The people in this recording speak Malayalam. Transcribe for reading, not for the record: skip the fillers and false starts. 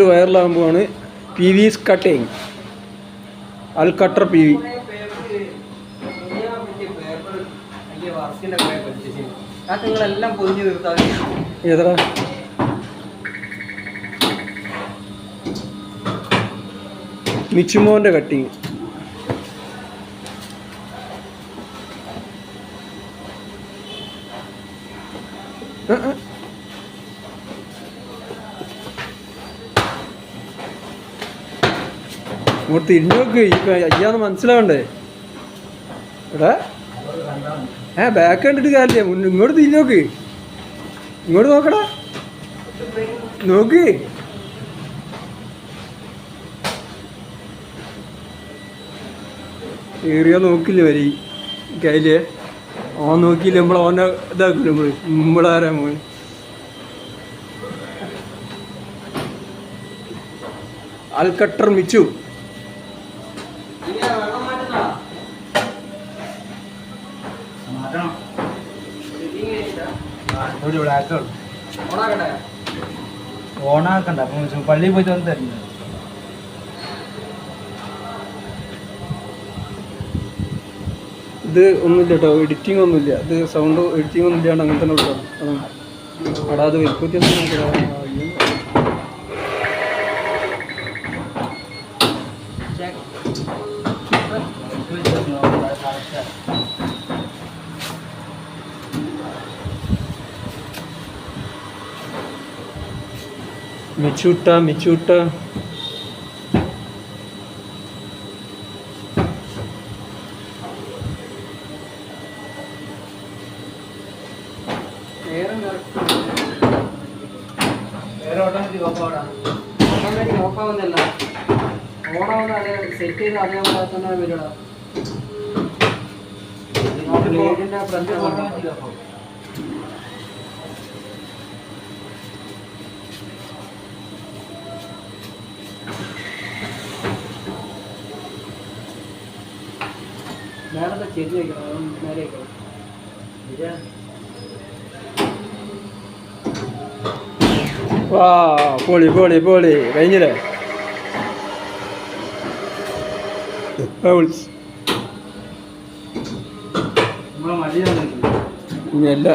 വൈറലാകുമ്പോഴാണ് പി വി കട്ടിങ് അൽ കട്ടർ പി വി. ഏതാ മിച്ചുമോൻ്റെ കട്ടിങ്. ഇങ്ങോട്ട് തിരിഞ്ഞു നോക്ക്, ഇപ്പം അയ്യാന്ന് മനസ്സിലാവണ്ടേ എടാ. ബാക്ക് കണ്ടിട്ട് കാര്യമില്ല, ഇങ്ങോട്ട് തിരിഞ്ഞു നോക്ക്, ഇങ്ങോട്ട് നോക്കടാ, നോക്ക്. ഏറിയാ നോക്കില്ല വരി കയ്യില് ഓൻ നോക്കിയില്ല, നമ്മളെ ഓനെ ഇതാക്കില്ല നമ്മളാരാ മോൻ. അൽ കട്ടർ മിച്ചു. ഓണാക്കണ്ട, അപ്പം പള്ളിയിൽ പോയിട്ട് വന്ന് തരുന്നത്. ഇത് ഒന്നുമില്ല കേട്ടോ, എഡിറ്റിംഗ് ഒന്നുമില്ല, ഇത് സൗണ്ട് എഡിറ്റിംഗ് ഒന്നും ഇല്ലാണ്ട് അങ്ങനെ തന്നെ വിട്ടാണ്. അടാ അത് വലിപ്പത്തി മിച്ചൂട്ട മിച്ചൂട്ട. ഓഫാവുന്നല്ല, ഓണാവുന്ന അതേ സെറ്റ് ചെയ്ത് അതേപോലെ തന്നെ വരിക. നേരത്തെ ചെയ്ത് വയ്ക്കണം, നേരെ വയ്ക്കണം. വാ പൊളി പൊളി പൊളി കഴിഞ്ഞില്ലേ. നമ്മളെ മടിയാണ് ഇല്ല